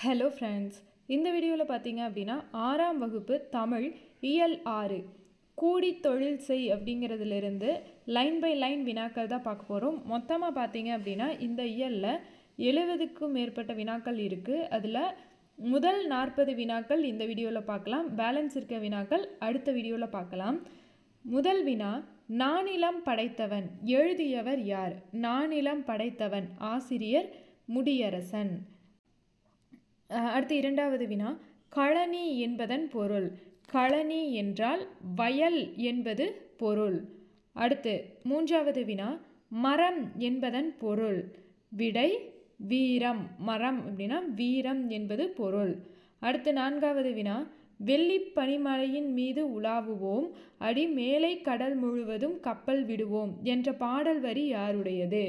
Hello friends, இந்த வீடியோவில் பார்த்தீங்க அப்படின்னா 6ஆம் வகுப்பு தமிழ் இயல் 6 கூடி தொழில் செய் அப்படிங்கிறதுலேருந்து லைன் பை லைன் வினாக்கள் தான் பார்க்க போகிறோம். மொத்தமாக பார்த்தீங்க அப்படின்னா இந்த இயலில் 70க்கும் மேற்பட்ட வினாக்கள் இருக்குது. அதில் முதல் 40 வினாக்கள் இந்த வீடியோவில் பார்க்கலாம். பேலன்ஸ் இருக்க வினாக்கள் அடுத்த வீடியோவில் பார்க்கலாம். முதல் வினா, நானிலம் படைத்தவன் எழுதியவர் யார்? நானிலம் படைத்தவன் ஆசிரியர் முடியரசன். அடுத்து இரண்டாவது வினா, கழனி என்பதன் பொருள்? கழனி என்றால் வயல் என்பது பொருள். அடுத்து மூன்றாவது வினா, மரம் என்பதன் பொருள்? விடை வீரம். மரம் அப்படின்னா வீரம் என்பது பொருள். அடுத்து நான்காவது வினா, வெள்ளி பனிமலையின் மீது உலாவுவோம், அடி மேலை கடல் முழுவதும் கப்பல் விடுவோம் என்ற பாடல் வரி யாருடையது?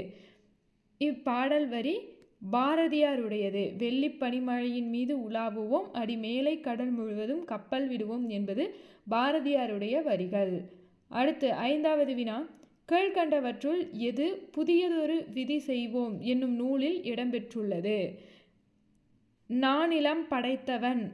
இப்பாடல் வரி பாரதியாருடையது. வெள்ளி பனிமழையின் மீது உலாவுவோம், அடி மேலை கடல் முழுவதும் கப்பல் விடுவோம் என்பது பாரதியாருடைய வரிகள். அடுத்து ஐந்தாவது வினா, கீழ்கண்டவற்றுள் எது புதியதொரு விதி செய்வோம் என்னும் நூலில் இடம்பெற்றுள்ளது? நானிலம் படைத்தவன்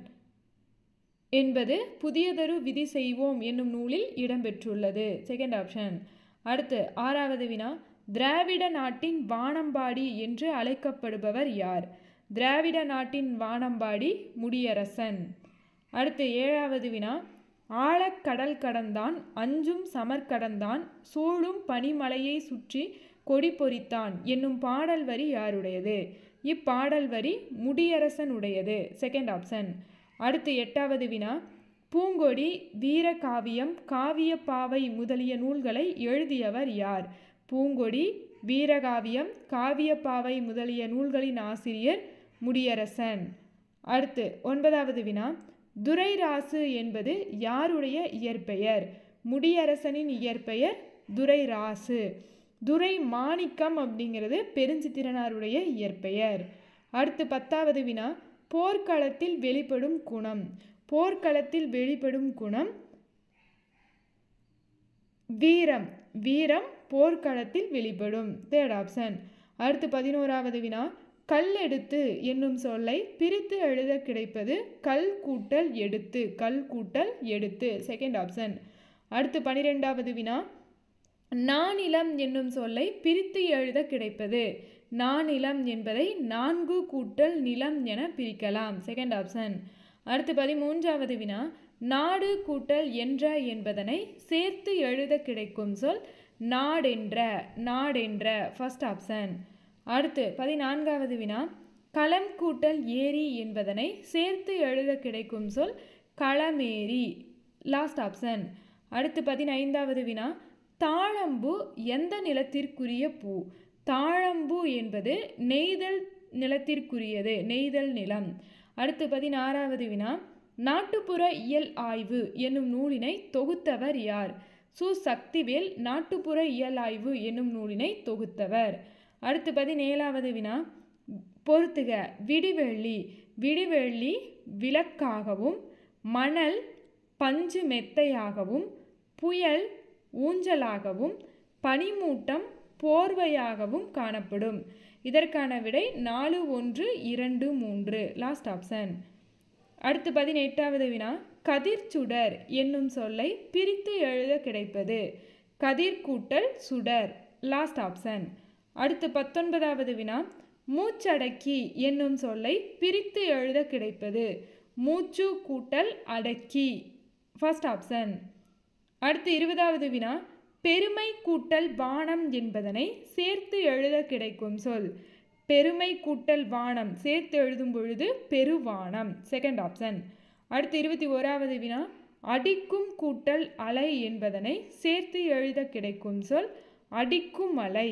என்பது புதியதொரு விதி செய்வோம் என்னும் நூலில் இடம்பெற்றுள்ளது. Second option. அடுத்து ஆறாவது வினா, திராவிட நாட்டின் வானம்பாடி என்று அழைக்கப்படுபவர் யார்? திராவிட நாட்டின் வானம்பாடி முடியரசன். அடுத்து ஏழாவது வினா, ஆழக்கடல் கடந்தான் அஞ்சும் சமர்கடந்தான் சூழும் பனிமலையை சுற்றி கொடி பொறித்தான் என்னும் பாடல் வரி யாருடையது? இப்பாடல் வரி முடியரசனுடையது. Second option. அடுத்து எட்டாவது வினா, பூங்கொடி, வீரகாவியம், காவியப்பாவை முதலிய நூல்களை எழுதியவர் யார்? பூங்கொடி, வீரகாவியம், காவியப்பாவை முதலிய நூல்களின் ஆசிரியர் முடியரசன். அடுத்து ஒன்பதாவது வினா, துரைராசு என்பது யாருடைய இயற்பெயர்? முடியரசனின் இயற்பெயர் துரைராசு. துரை மாணிக்கம் அப்படிங்கிறது பெருஞ்சித்திரனாருடைய இயற்பெயர். அடுத்து பத்தாவது வினா, போர்க்களத்தில் வெளிப்படும் குணம். போர்க்களத்தில் வெளிப்படும் குணம் வீரம். வீரம் போர்க்களத்தில் வெளிப்படும். Third option. அடுத்து 11வது வினா, கல்லெடுத்து என்னும் சொல்லை பிரித்து எழுத கிடைப்பது கல் கூட்டல் எடுத்து. கல் கூட்டல் எடுத்து. Second option. அடுத்து 12வது வினா, நானிலம் என்னும் சொல்லை பிரித்து எழுத கிடைப்பது? நானிலம் என்பதை 4 கூட்டல் நிலம் என பிரிக்கலாம். Second option. அடுத்து 13வது வினா, நாடு கூட்டல் என்ற என்பதனை சேர்த்து எழுத கிடைக்கும் சொல் நாடென்ற. நாடென்ற. First option. அடுத்து 14வது வினா, களம் கூட்டல் ஏரி என்பதனை சேர்த்து எழுத கிடைக்கும் சொல் களமேரி. Last option. அடுத்து 15வது வினா, தாழம்பூ எந்த நிலத்திற்குரிய பூ? தாழம்பூ என்பது நெய்தல் நிலத்திற்குரியது. நெய்தல் நிலம். அடுத்து 16வது வினா, நாட்டுப்புற இயல் ஆய்வு என்னும் நூலினை தொகுத்தவர் யார்? சு. சக்திவேல் நாட்டுப்புற இயல் ஆய்வு என்னும் நூலினை தொகுத்தவர். அடுத்து 17வது வினா, பொறுத்துக. விடிவெள்ளி. விடிவெள்ளி விளக்காகவும், மணல் பஞ்சு மெத்தையாகவும், புயல் ஊஞ்சலாகவும், பனிமூட்டம் போர்வையாகவும் காணப்படும். இதற்கான விடை 4, 1, 2, 3. Last option. அடுத்து 18வது வினா, கதிர்ச்சுடர் என்னும் சொல்லை பிரித்து எழுத கிடைப்பது? கதிர் கூட்டல் சுடர். Last option. அடுத்து 19வது வினா, மூச்சடக்கி என்னும் சொல்லை பிரித்து எழுத கிடைப்பது? மூச்சு கூட்டல் அடக்கி. First option. அடுத்து 20வது வினா, பெருமை கூட்டல் வானம் என்பதனை சேர்த்து எழுத கிடைக்கும் சொல்? பெருமை கூட்டல் வானம் சேர்த்து எழுதும் பொழுது பெருவானம். Second option. அடுத்து 21வது வினா, அடிக்கும் கூட்டல் அலை என்பதனை சேர்த்து எழுத கிடைக்கும் சொல் அடிக்கும் அலை.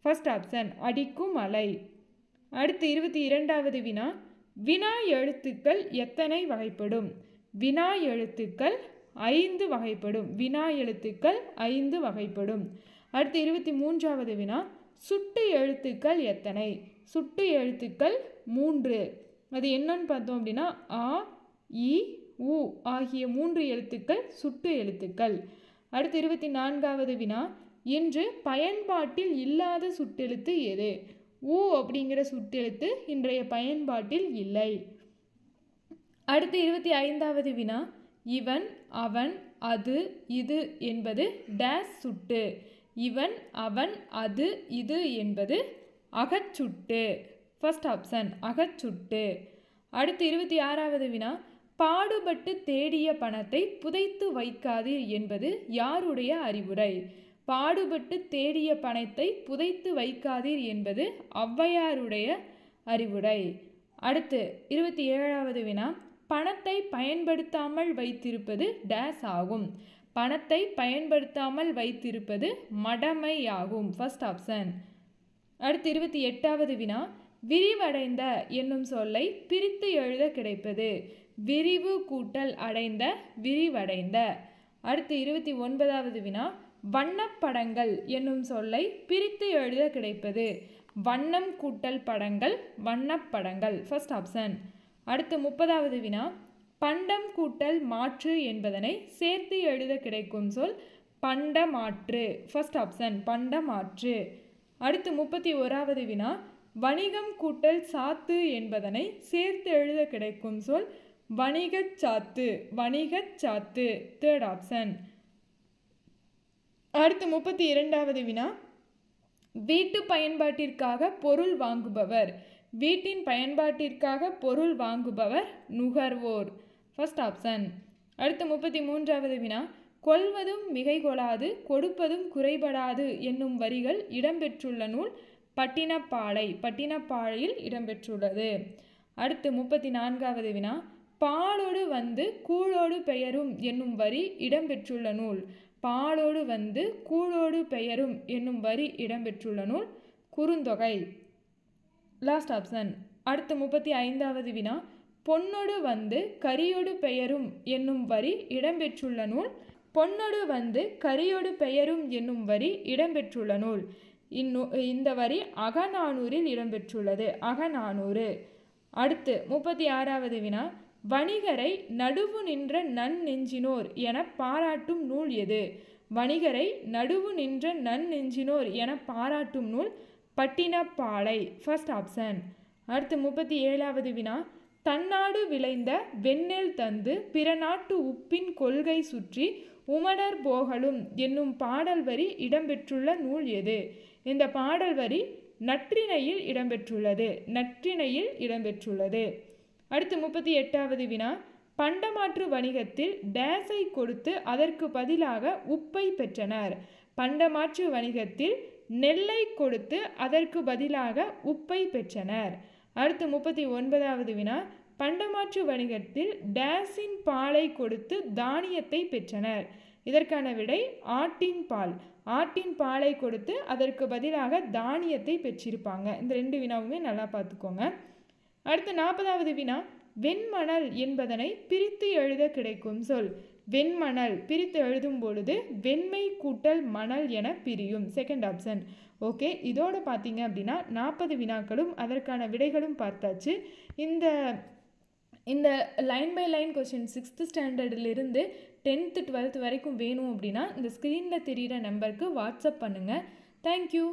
First option. அடிக்கும் அலை. அடுத்து 22வது வினா, வினா எழுத்துக்கள் எத்தனை வகைப்படும்? வினா எழுத்துக்கள் 5 வகைப்படும். வினா எழுத்துக்கள் 5 வகைப்படும். அடுத்து 23வது வினா, சுட்டு எழுத்துக்கள் எத்தனை? சுட்டு எழுத்துக்கள் 3. அது என்னன்னு பார்த்தோம் அப்படின்னா ஆ, இ, உ ஆகிய 3 எழுத்துக்கள் சுட்டு எழுத்துக்கள். அடுத்து 24வது வினா, இன்று பயன்பாட்டில் இல்லாத சுட்டெழுத்து எது? ஊ அப்படிங்கிற சுட்டெழுத்து இன்றைய பயன்பாட்டில் இல்லை. அடுத்து 25வது வினா, இவன், அவன், அது, இது என்பது டேஸ் சுட்டு. இவன், அவன், அது, இது என்பது அகச்சுட்டு. First option அகச்சுட்டு. அடுத்து 26வது வினா, பாடுபட்டு தேடிய பணத்தை புதைத்து வைக்காதீர் என்பது யாருடைய அறிவுரை? பாடுபட்டு தேடிய பணத்தை புதைத்து வைக்காதீர் என்பது ஔவையாருடைய அறிவுரை. அடுத்து 27வது வினா, பணத்தை பயன்படுத்தாமல் வைத்திருப்பது டேஸ் ஆகும். பணத்தை பயன்படுத்தாமல் வைத்திருப்பது மடமை ஆகும். First option. அடுத்து 28வது வினா, விரிவடைந்த என்னும் சொல்லை பிரித்து எழுத கிடைப்பது விரிவு கூட்டல் அடைந்த விரிவடைந்த. அடுத்து 29வது வினா, வண்ணப்படங்கள் என்னும் சொல்லை பிரித்து எழுத கிடைப்பது வண்ணம் கூட்டல் படங்கள் வண்ணப்படங்கள். First option. அடுத்து 30வது வினா, பண்டம் கூட்டல் மாற்று என்பதனை சேர்த்து எழுத கிடைக்கும் சொல் பண்டமாற்று. First option பண்டமாற்று. அடுத்து 31வது வினா, வணிகம் கூட்டல் சாத்து என்பதனை சேர்த்து எழுத கிடைக்கும் சொல் வணிகச் சாத்து வணிகச் சாத்து. Third option. அடுத்து 32வது வினா, வீட்டு பயன்பாட்டிற்காக பொருள் வாங்குபவர். வீட்டின் பயன்பாட்டிற்காக பொருள் வாங்குபவர் நுகர்வோர். First option. அடுத்து 33வது வினா, கொள்வதும் மிகை கொளாது கொடுப்பதும் குறைபடாது என்னும் வரிகள் இடம்பெற்றுள்ள நூல் பட்டினப்பாலை. பட்டினப்பாலையில் இடம்பெற்றுள்ளது. அடுத்து 34வது வினா, பாலோடு வந்து கூழோடு பெயரும் என்னும் வரி இடம்பெற்றுள்ள நூல். பாலோடு வந்து கூழோடு பெயரும் என்னும் வரி இடம்பெற்றுள்ள நூல் குறுந்தொகை. Last option. அடுத்து 35வது வினா, பொன்னொடு வந்து கரியோடு பெயரும் என்னும் வரி இடம்பெற்றுள்ள நூல். பொன்னொடு வந்து கரியோடு பெயரும் என்னும் வரி இடம்பெற்றுள்ள நூல். இந்த வரி அகநானூறில் இடம்பெற்றுள்ளது. அகநானூறு. அடுத்து 36வது வினா, வணிகரை நடுவு நின்ற நன்னெஞ்சினோர் என பாராட்டும் நூல் எது? வணிகரை நடுவு நின்ற நன்னெஞ்சினோர் என பாராட்டும் நூல் பட்டினப்பாலை. First option. அடுத்து 37வது வினா, தன்னாடு விளைந்த வெண்ணெல் தந்து பிற நாட்டு உப்பின் கொள்கை சுற்றி உமடர் போகலும் என்னும் பாடல் வரி இடம்பெற்றுள்ள நூல் எது? இந்த பாடல் வரி நற்றிணையில் இடம்பெற்றுள்ளது. நற்றிணையில் இடம்பெற்றுள்ளது. அடுத்து 38வது வினா, பண்டமாற்று வணிகத்தில் டேஸை கொடுத்து அதற்கு பதிலாக உப்பை பெற்றனர். பண்டமாற்று வணிகத்தில் நெல்லை கொடுத்து அதற்கு பதிலாக உப்பை பெற்றனர். அடுத்து 39வது வினா, பண்டமாற்று வணிகத்தில் டேஸின் பாலை கொடுத்து தானியத்தை பெற்றனர். இதற்கான விடை ஆட்டின் பால். ஆட்டின் பாலை கொடுத்து அதற்கு பதிலாக தானியத்தை பெற்றிருப்பாங்க. இந்த 2 வினாவுமே நல்லா பார்த்துக்கோங்க. அடுத்து 40வது வினா, வெண்மணல் என்பதனை பிரித்து எழுத கிடைக்கும் சொல். வெண்மணல் பிரித்து எழுதும் பொழுது வெண்மை கூட்டல் மணல் என பிரியும். Second option. ஓகே, இதோடு பார்த்தீங்க அப்படின்னா 40 வினாக்களும் அதற்கான விடைகளும் பார்த்தாச்சு. இந்த line by line question 6th ஸ்டாண்டர்டிலிருந்து 10th 12th வரைக்கும் வேணும் அப்படின்னா இந்த ஸ்க்ரீனில் தெரிகிற நம்பருக்கு வாட்ஸ்அப் பண்ணுங்கள். தேங்க்யூ.